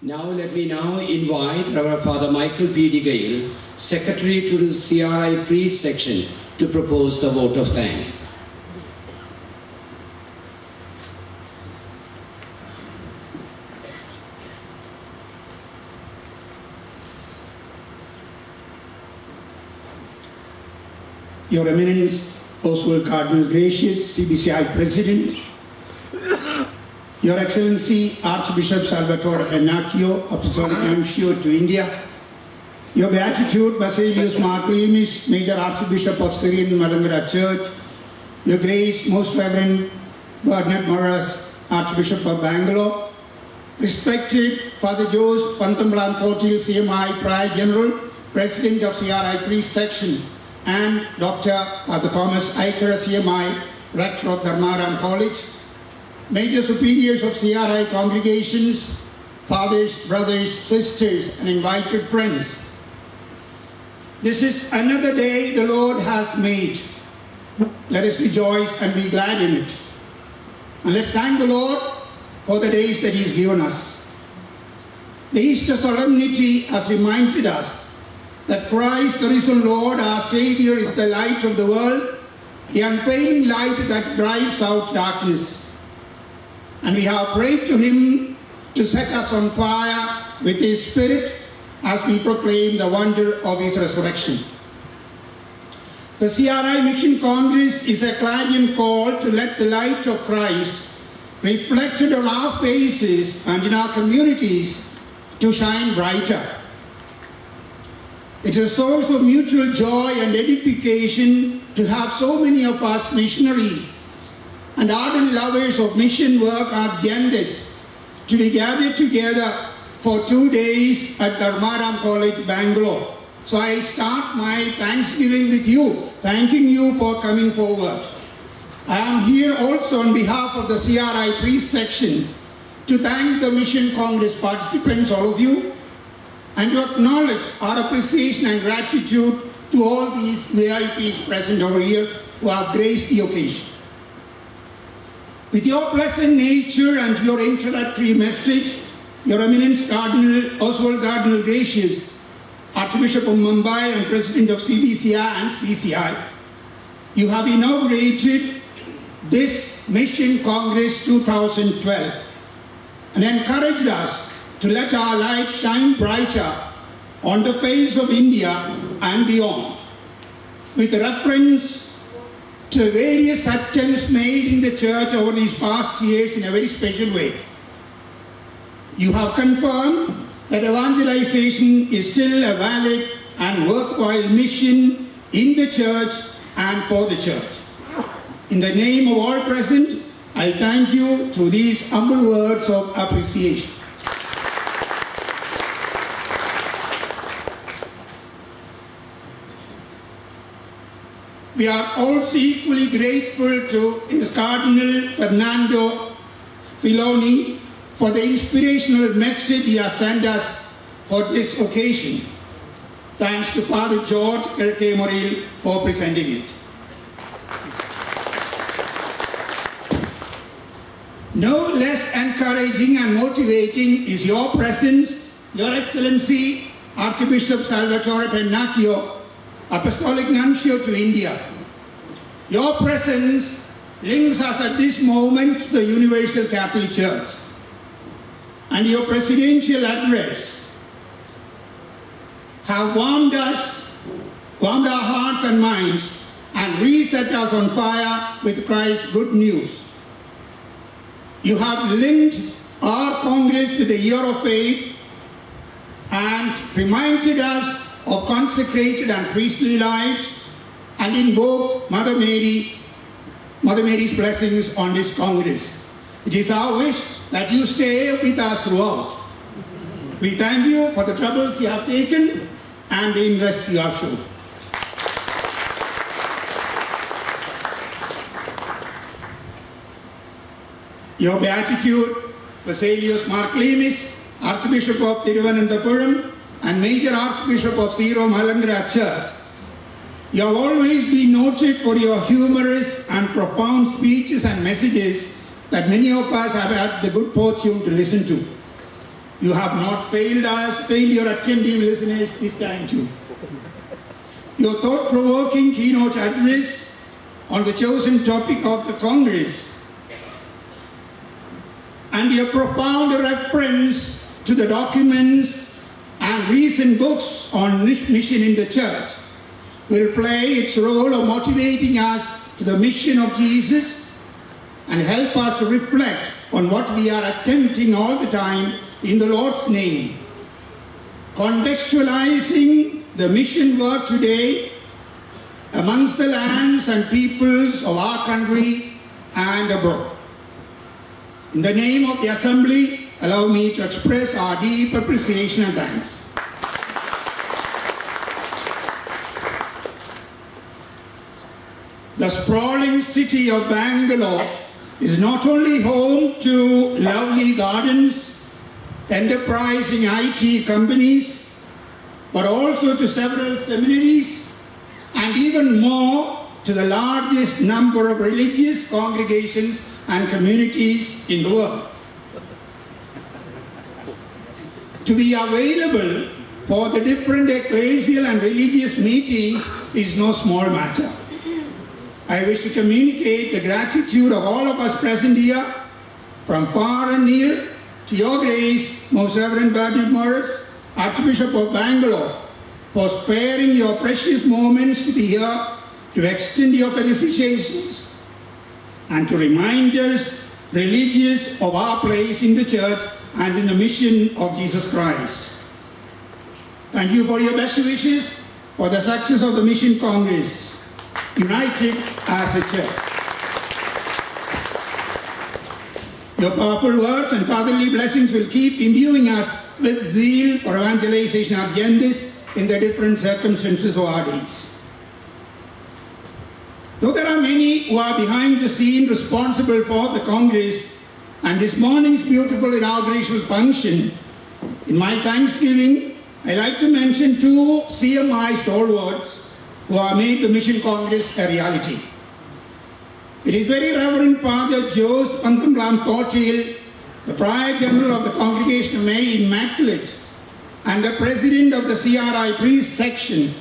Now let me invite Reverend Father Michael P. D. Gale, Secretary to the CRI Priest Section, to propose the vote of thanks. Your Eminence, Oswald Cardinal Gracious, CBCI President, Your Excellency Archbishop Salvatore Pennacchio, Apostolic Nuncio to India, Your Beatitude Basilius Marklemis, Major Archbishop of Syrian Malankara Church, Your Grace, Most Reverend Bernard Maras, Archbishop of Bangalore, respected Father Jose Pantamblan Thotil, CMI Prior General, President of CRI Priest Section, and Dr. Father Thomas Aikara, CMI, Rector of Dharmaram College, Major Superiors of CRI congregations, fathers, brothers, sisters, and invited friends. This is another day the Lord has made. Let us rejoice and be glad in it. And let's thank the Lord for the days that He's given us. The Easter solemnity has reminded us that Christ, the risen Lord, our Savior, is the light of the world, the unfailing light that drives out darkness. And we have prayed to Him to set us on fire with His Spirit as we proclaim the wonder of His resurrection. The CRI Mission Congress is a clarion call to let the light of Christ reflected on our faces and in our communities to shine brighter. It is a source of mutual joy and edification to have so many of us missionaries and ardent lovers of mission work are agendas to be gathered together for 2 days at Dharmaram College, Bangalore. So I start my Thanksgiving with you, thanking you for coming forward. I am here also on behalf of the CRI Priest Section to thank the Mission Congress participants, all of you, and to acknowledge our appreciation and gratitude to all these VIPs present over here who have graced the occasion. With your pleasant nature and your introductory message, Your Eminence Cardinal Oswald Cardinal Gracious, Archbishop of Mumbai and President of CBCI and CCI, you have inaugurated this Mission Congress 2012 and encouraged us to let our light shine brighter on the face of India and beyond, with reference to various attempts made in the Church over these past years in a very special way. You have confirmed that evangelization is still a valid and worthwhile mission in the Church and for the Church. In the name of all present, I thank you through these humble words of appreciation. We are also equally grateful to His Cardinal Fernando Filoni for the inspirational message he has sent us for this occasion. Thanks to Father George Kerke-Moril for presenting it. No less encouraging and motivating is your presence, Your Excellency Archbishop Salvatore Pennacchio, Apostolic Nuncio to India. Your presence links us at this moment to the Universal Catholic Church. And your presidential address have warmed our hearts and minds and reset us on fire with Christ's good news. You have linked our Congress with the Year of Faith and reminded us of consecrated and priestly lives and invoke Mother Mary's blessings on this Congress. It is our wish that you stay with us throughout. We thank you for the troubles you have taken and the interest you have shown. Your Beatitude, Basilius Marklemis, Archbishop of Thiruvananthapuram and Major Archbishop of Syro Malankara Church, you have always been noted for your humorous and profound speeches and messages that many of us have had the good fortune to listen to. You have not failed us, failed your attentive listeners this time too. Your thought-provoking keynote address on the chosen topic of the Congress and your profound reference to the documents and recent books on mission in the church will play its role of motivating us to the mission of Jesus and help us to reflect on what we are attempting all the time in the Lord's name. Contextualizing the mission work today amongst the lands and peoples of our country and abroad. In the name of the Assembly, allow me to express our deep appreciation and thanks. The sprawling city of Bangalore is not only home to lovely gardens, enterprising IT companies, but also to several seminaries and even more to the largest number of religious congregations and communities in the world. To be available for the different ecclesial and religious meetings is no small matter. I wish to communicate the gratitude of all of us present here, from far and near, to your grace, Most Reverend Bernard Morris, Archbishop of Bangalore, for sparing your precious moments to be here to extend your felicitations and to remind us, religious, of our place in the church and in the mission of Jesus Christ. Thank you for your best wishes for the success of the Mission Congress, united as a church. Your powerful words and fatherly blessings will keep imbuing us with zeal for evangelization agendas in the different circumstances of our days. Though there are many who are behind the scene responsible for the Congress and this morning's beautiful inaugural function, in my thanksgiving, I like to mention two CMI stalwarts who have made the Mission Congress a reality. It is Very Reverend Father Jose Panthamblam Thotil, the Prior General of the Congregation of Mary Immaculate and the President of the CRI Priest Section,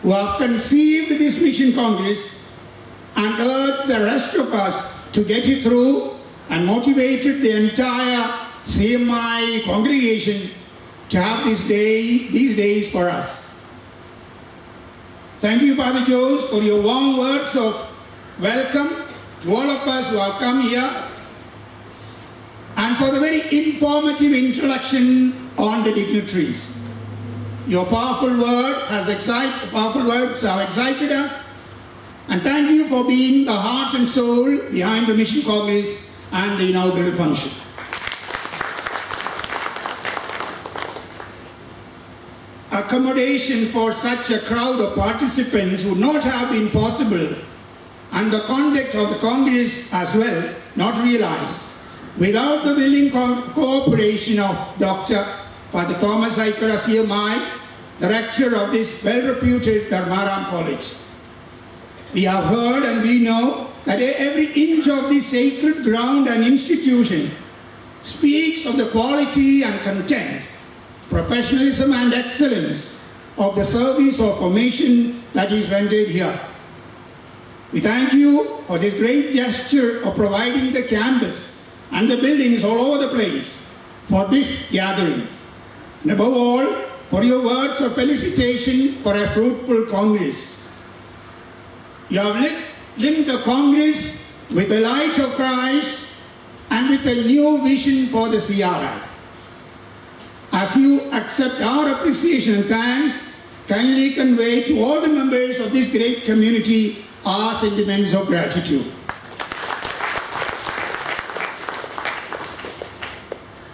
who have conceived this Mission Congress and urged the rest of us to get it through and motivated the entire CMI congregation to have these days for us. Thank you, Father Jose, for your warm words of welcome to all of us who have come here and for the very informative introduction on the dignitaries. Your powerful words have excited us, and thank you for being the heart and soul behind the Mission Congress and the inaugural function. Accommodation for such a crowd of participants would not have been possible, and the conduct of the Congress as well not realized, without the willing cooperation of Dr. Father Thomas Aikara CMI, the rector of this well-reputed Dharmaram College. We have heard and we know that every inch of this sacred ground and institution speaks of the quality and content, professionalism and excellence of the service of formation that is rendered here. We thank you for this great gesture of providing the campus and the buildings all over the place for this gathering. And above all, for your words of felicitation for a fruitful Congress. You have linked the Congress with the light of Christ and with a new vision for the CRI. As you accept our appreciation and thanks, kindly convey to all the members of this great community our sentiments of gratitude.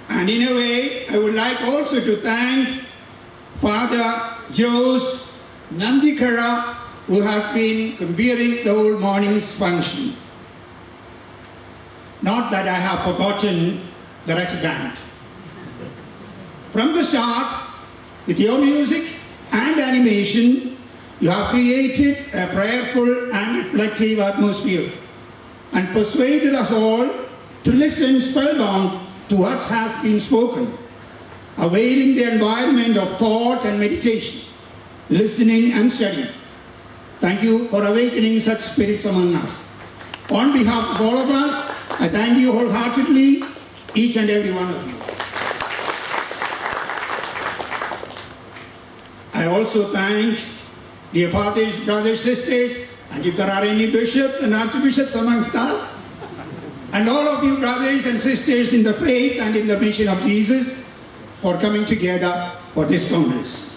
And in a way, I would like also to thank Father Jose Nandikara, who has been convening the whole morning's function. Not that I have forgotten the rest band. From the start, with your music and animation, you have created a prayerful and reflective atmosphere and persuaded us all to listen spellbound to what has been spoken. availing the environment of thought and meditation, listening and studying. Thank you for awakening such spirits among us. On behalf of all of us, I thank you wholeheartedly, each and every one of you. I also thank dear fathers, brothers, sisters, and if there are any bishops and archbishops amongst us, and all of you brothers and sisters in the faith and in the mission of Jesus for coming together for this Congress.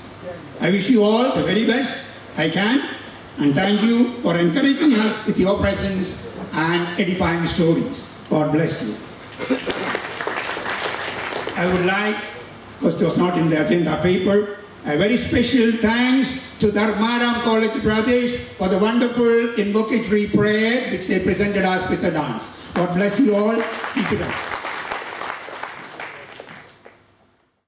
I wish you all the very best I can, and thank you for encouraging us with your presence and edifying stories. God bless you. I would like, because it was not in the agenda paper, a very special thanks to the Dharmaram College brothers for the wonderful invocatory prayer which they presented us with a dance. God bless you all. Keep it up.